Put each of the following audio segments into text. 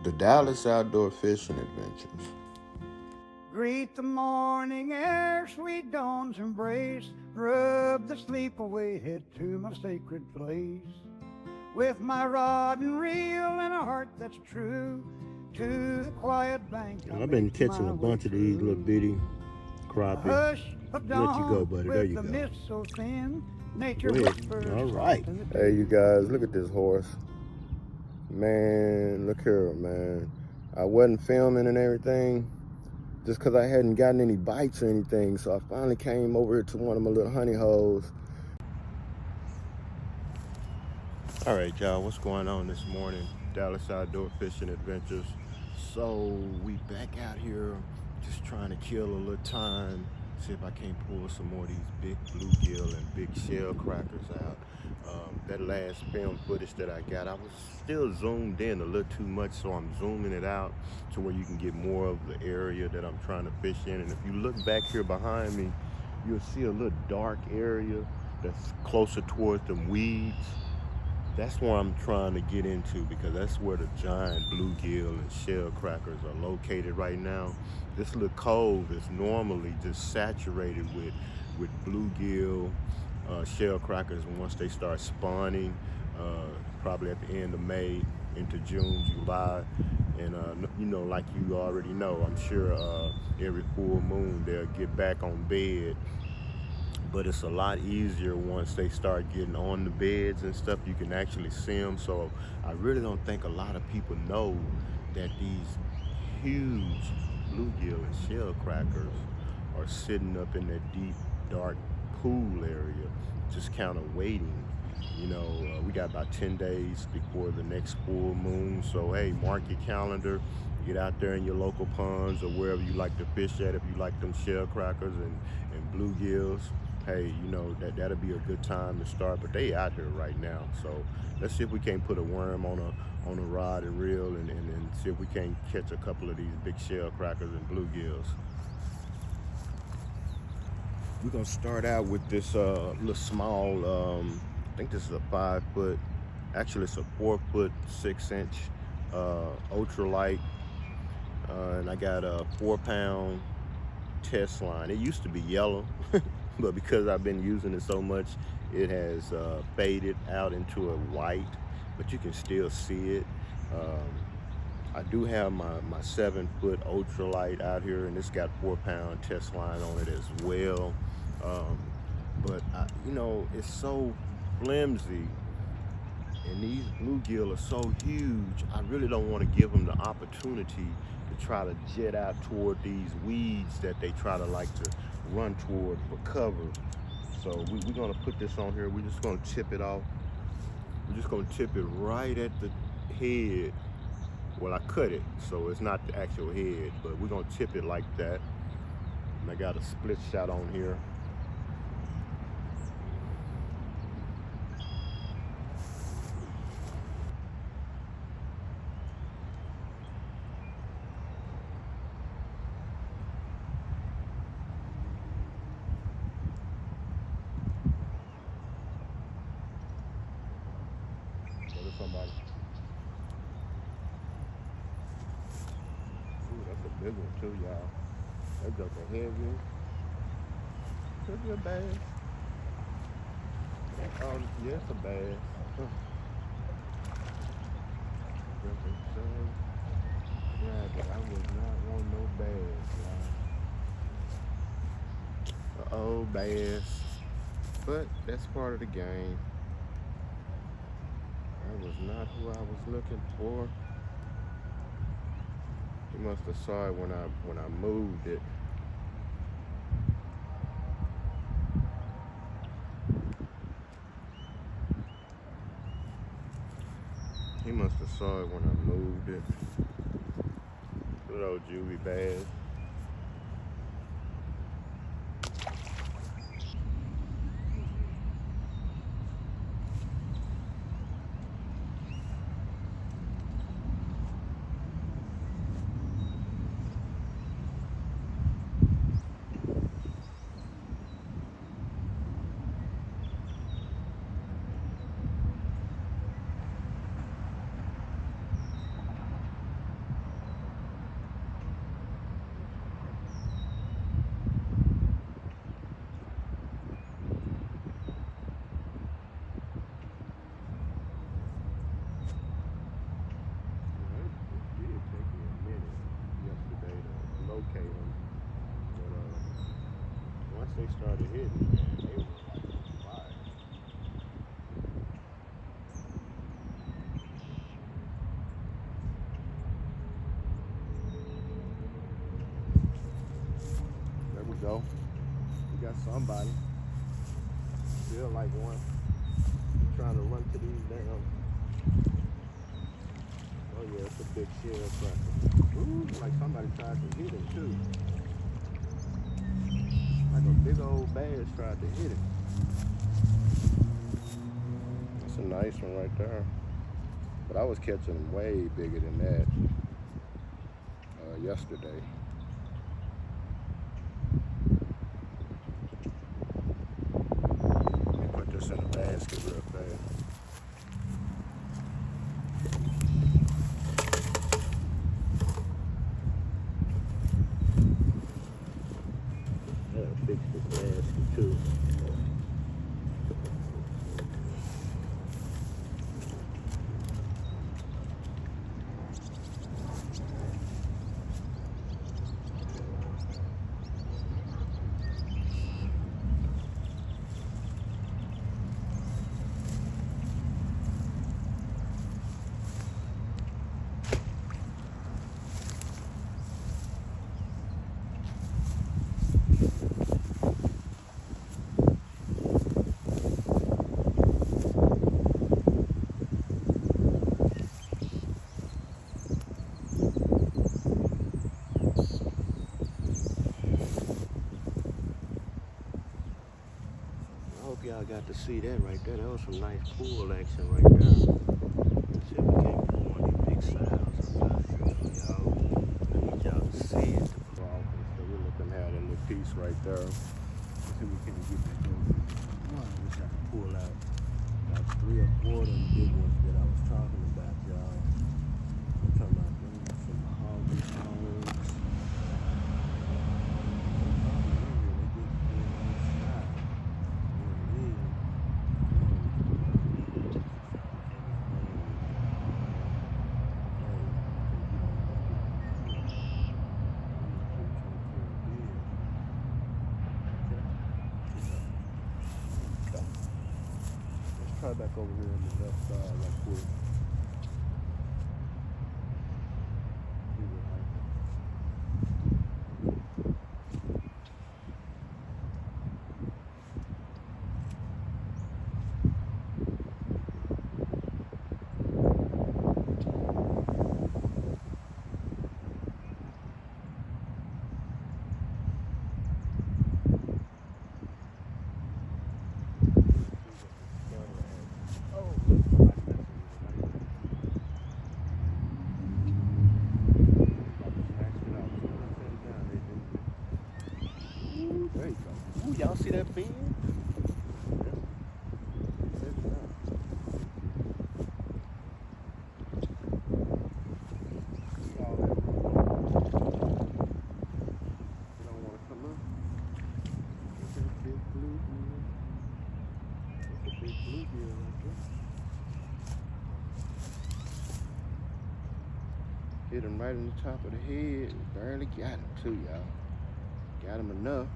The Dallas Outdoor Fishing Adventures. Greet the morning air, sweet dawn's embrace. Rub the sleep away, head to my sacred place. With my rod and reel and a heart that's true to the quiet bank. I've been catching a bunch of these little bitty crappie. Let you go, buddy. There you go. So thin, nature go ahead. All right. Hey, you guys, look at this horse. Man, look here, man. I wasn't filming and everything just because I hadn't gotten any bites or anything. So I finally came over here to one of my little honey holes. All right, y'all, what's going on this morning? Dallas Outdoor Fishing Adventures. So we back out here just trying to kill a little time, see if I can't pull some more of these big bluegill and big shellcrackers out. That last film footage that I got, I was still zoomed in a little too much, so I'm zooming it out to where you can get more of the area that I'm trying to fish in. And if you look back here behind me, you'll see a little dark area that's closer towards them weeds. That's where I'm trying to get into, because that's where the giant bluegill and shellcrackers are located right now. This little cove is normally just saturated with bluegill, shellcrackers, and once they start spawning, probably at the end of May into June, July, and you know, like you already know, I'm sure every full moon they'll get back on bed. But it's a lot easier once they start getting on the beds and stuff. You can actually see them. So I really don't think a lot of people know that these huge bluegill and shellcrackers are sitting up in that deep, dark pool area, just kind of waiting. You know, we got about 10 days before the next full moon. So hey, mark your calendar. Get out there in your local ponds or wherever you like to fish at. If you like them shellcrackers and bluegills, hey, you know, that'll be a good time to start. But they out here right now, so let's see if we can't put a worm on a rod and reel and see if we can't catch a couple of these big shellcrackers and bluegills. We're gonna start out with this little small, I think this is a 5 foot, actually it's a 4 foot 6 inch ultralight, and I got a 4-pound test line. It used to be yellow, but because I've been using it so much, it has faded out into a white, but you can still see it. I do have my 7 foot ultralight out here, and it's got 4-pound test line on it as well. But you know, it's so flimsy, and these bluegill are so huge, I really don't want to give them the opportunity to try to jet out toward these weeds that they try to like to run toward for cover. So we're gonna put this on here. We're just gonna tip it off. We're just gonna tip it right at the head. Well, I cut it, so it's not the actual head, but we're gonna tip it like that. And I got a split shot on here. Somebody. Ooh, that's a big one too, y'all. That's just a heavy. Could be a bass. Yeah, it's a bass. Yeah, but I would not want no bass, y'all. Uh-oh, bass. But that's part of the game. That was not who I was looking for. He must have saw it when I moved it. He must have saw it when I moved it. Good old juvie bass. they started hitting, man, they were like on fire. There we go. We got somebody. Feel like one. Trying to run to these damn. Oh yeah, it's a big shellcracker. Ooh, like somebody tried to hit him too. Like a big old bass tried to hit him. That's a nice one right there. But I was catching them way bigger than that yesterday. Let me put this in a basket real fast. Fix this basket too. Y'all got to see that right there. That was some nice pool action right there. Let's see if we can't pull one of these big sounds. Y'all, I need y'all to see it. So we're looking at that little piece right there. Let's see if we can get that one. I wish I could pull out about 3 or 4 of them big ones that I was talking about, y'all. I'm talking about some hoggy hogs. Try back over here on the left side right quick. There you go. Ooh, y'all see that fin? Yeah. All that you don't want to come up. That's a big bluegill. That's a big bluegill right there. Hit him right in the top of the head. Barely got him too, y'all. Got him enough.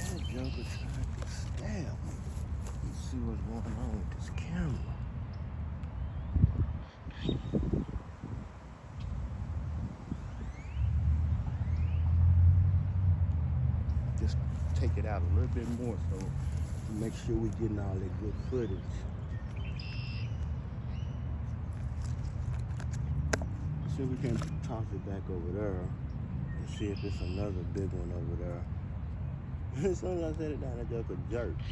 That joker tried to stab me. Let's see what's going on with this camera. Just take it out a little bit more so make sure we're getting all that good footage. See if we can toss it back over there and see if it's another big one over there. As soon as I set it down, that joker jerked.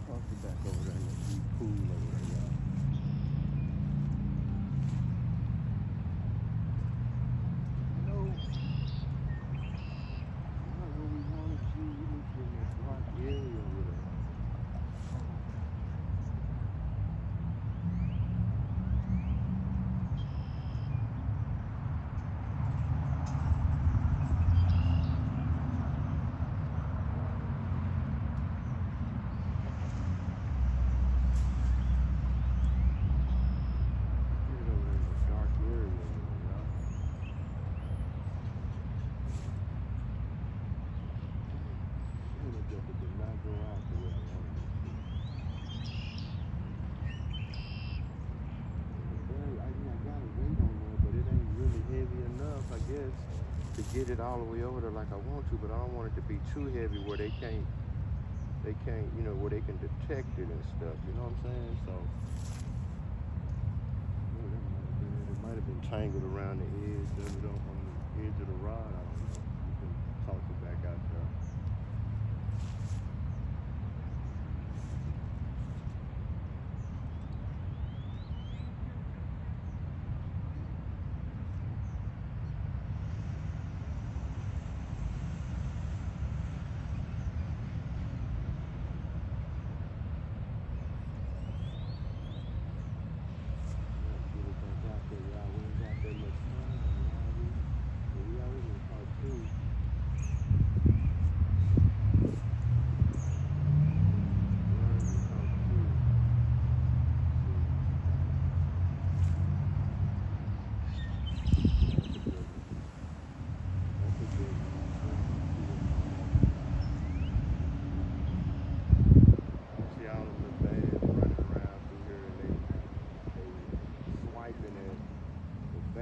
Toss it back over there in that deep pool over there, y'all. best to get it all the way over there like I want to, but I don't want it to be too heavy where they can't, you know, where they can detect it and stuff. You know what I'm saying? So it might have been tangled around the edge of it, on the edge of the rod. I don't know. You can toss it back out there.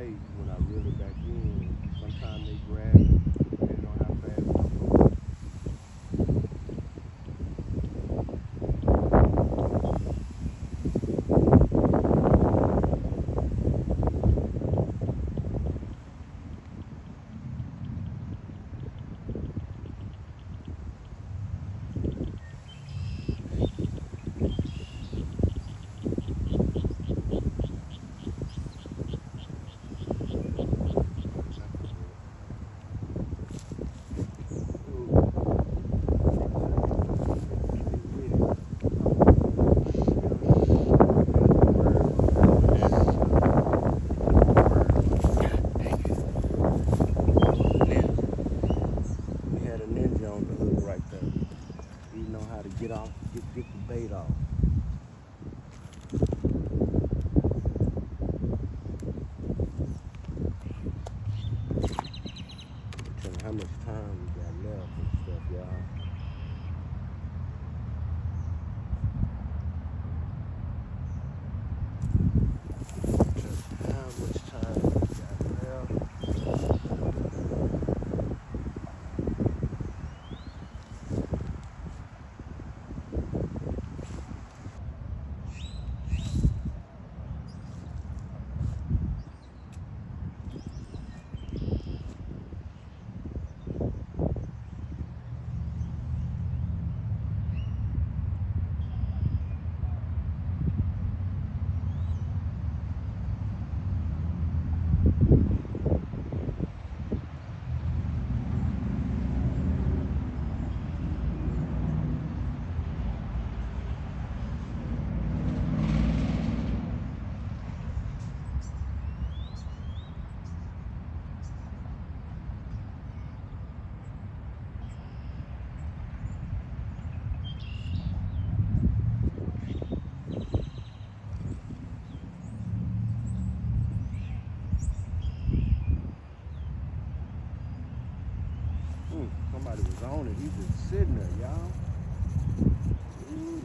When I reel it back in, sometimes they grab it, depending on how fast I'm going. Get the bait off. Tell me how much time we got left and stuff, y'all. How much time we got left. Somebody was on it. He just sitting there, y'all. Ooh,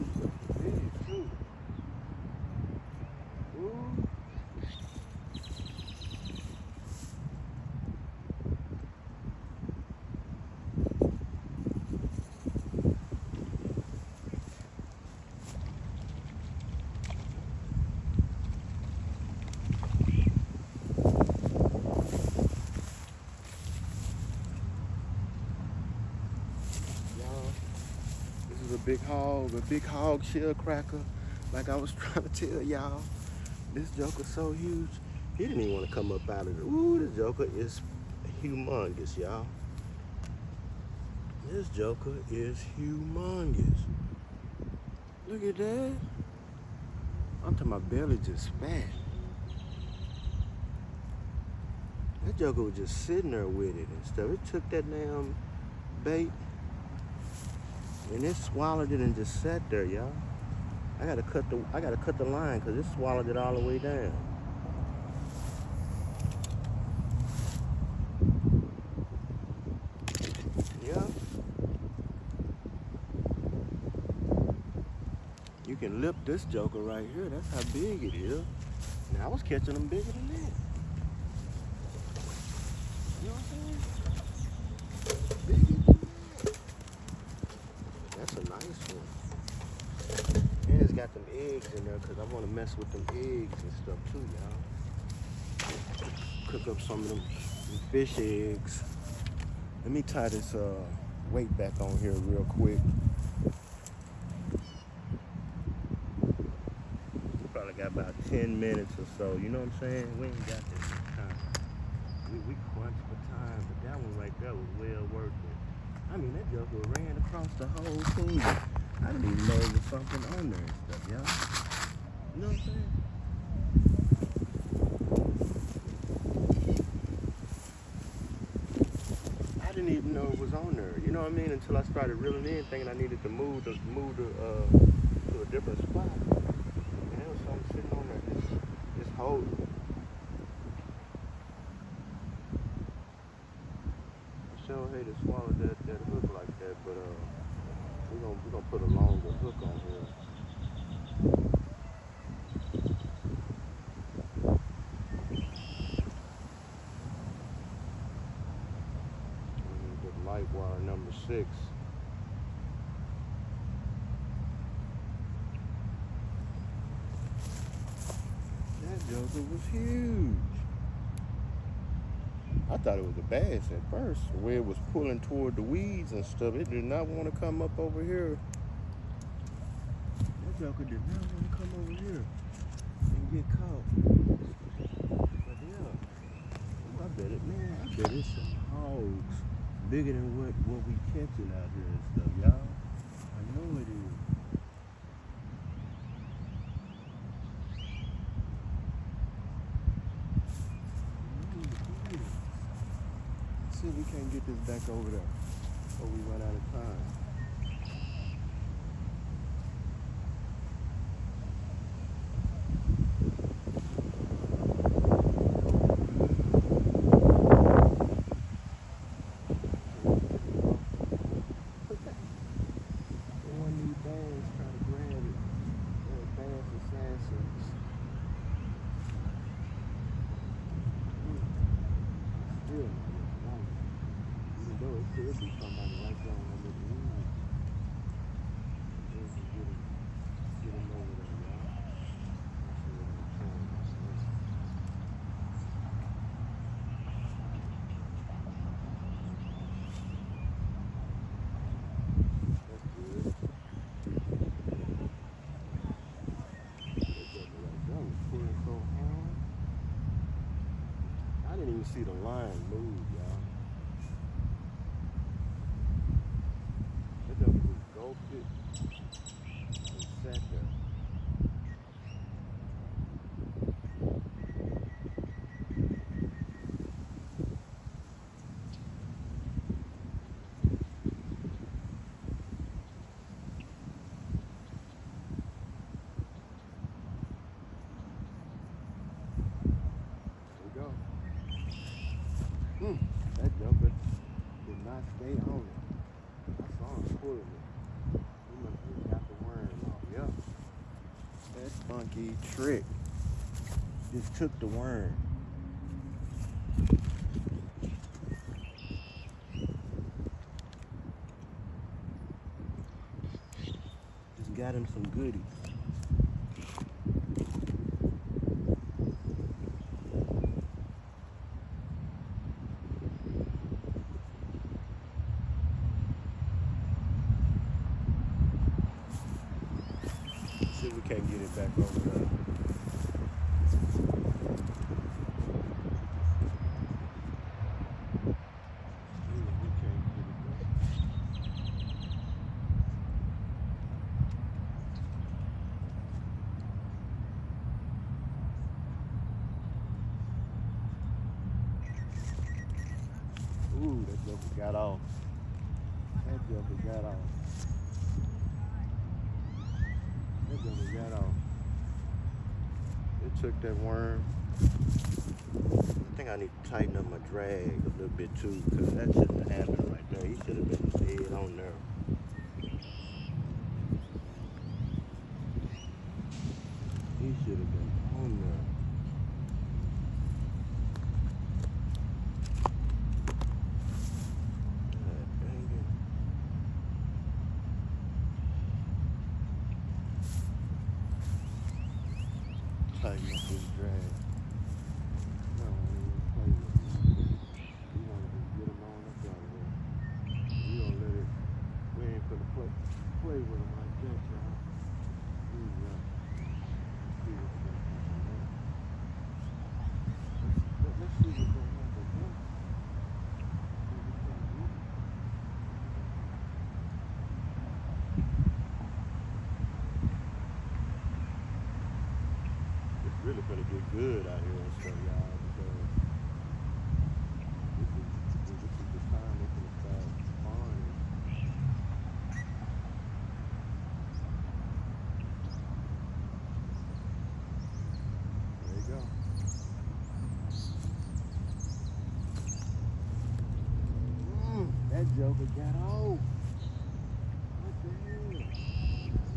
big too. Ooh. A big hog shellcracker, like I was trying to tell y'all. This joker's so huge, he didn't even want to come up out of it. Ooh, this joker is humongous, y'all. This joker is humongous. Look at that. I'm talking my belly just fat. That joker was just sitting there with it and stuff. It took that damn bait and it swallowed it and just sat there, y'all. I gotta cut the line because it swallowed it all the way down. Yeah. You can lip this joker right here. That's how big it is. Now I was catching them bigger than that. You know what I'm saying? Big. That's a nice one. And it's got them eggs in there because I want to mess with them eggs and stuff too, y'all. Cook up some of them fish eggs. Let me tie this weight back on here real quick. We probably got about 10 minutes or so. You know what I'm saying? We ain't got this much time. We crunched for time, but that one right there was well worth it. I mean, that joker ran across the whole thing. I didn't even know there was something on there and stuff, y'all. You know what I'm saying? I didn't even know it was on there. You know what I mean? Until I started reeling in, thinking I needed to move to a different spot. And there was something sitting on there, just holding. I sure hate to swallow that hook like that, but we're gonna put a longer hook on here. With light wire number 6. That joker was huge. I thought it was a bass at first. The way it was pulling toward the weeds and stuff, it did not want to come up over here. That joker did not want to come over here and get caught. But yeah, I bet it's some hogs bigger than what we catching out here and stuff, y'all. I know it is. See if we can't get this back over there before we run out of time. One of these bass trying to grab it. Bass assassins. Still. Even though it could be somebody right there on the little weed. Just get him over there, y'all. That's good. That was pulling so hard. I didn't even see the line move, y'all. That joker was gulped it and sat there. There we go. That joker did not stay on it. I saw him pulling it. He must have got the worm off. Yep. That funky trick just took the worm. Just got him some goodies. See if we can't get it back over there. We can't get it back. Ooh, that joker got off. That joker got off. That joker got off. It took that worm. I think I need to tighten up my drag a little bit too, because that shouldn't have happened right there. He should have been dead on there. He should have been on there. tighten up this drag. No, I ain't even play with it. We want to just get them on up out of there. We don't let it, we ain't finna play with them like that, y'all. See what's gonna happen there. Let's see what's gonna happen there. It's really gonna get good out here and stuff, y'all, because this is the time they can start spawning. There you go. That joker got off. What the hell? I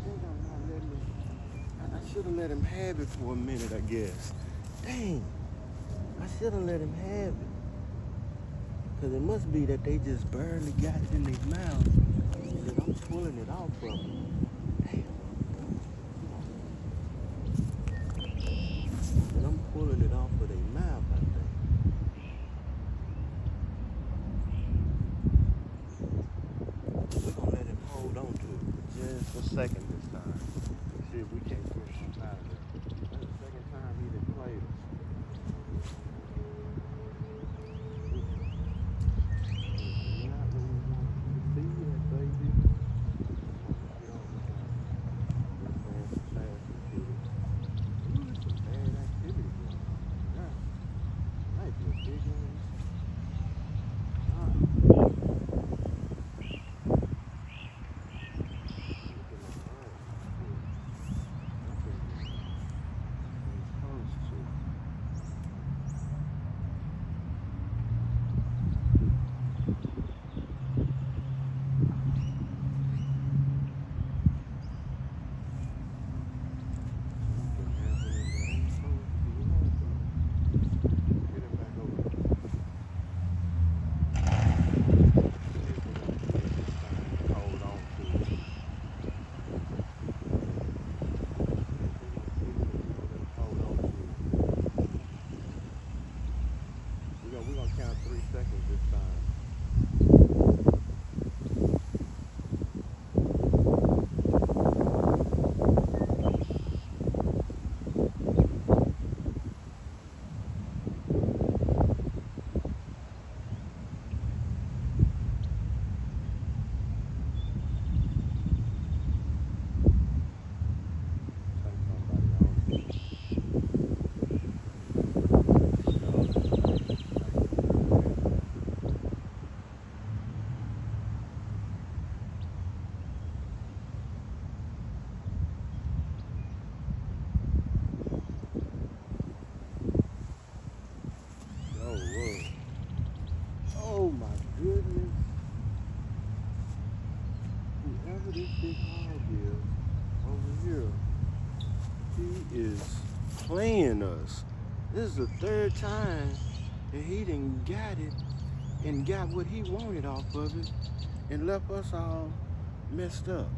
think I'm not letting him. I should have let him have it for a minute, I guess. Dang. I should have let him have it. Because it must be that they just barely got it in their mouth. And I'm pulling it off of them. Damn. And I'm pulling it off of their mouth, I think. We're going to let him hold on to it for just a second this time. See if we can't push him out of there. That's the second time he done played us. Not what we want you to see that, baby. Get on the ground. Fast and get it. Ooh, there's some bad activity going on. Yeah. Might be a big one. We're going to count 3 seconds this time. Oh my goodness. Whoever this big hog is over here, he is playing us. This is the 3rd time that he done got it and got what he wanted off of it and left us all messed up.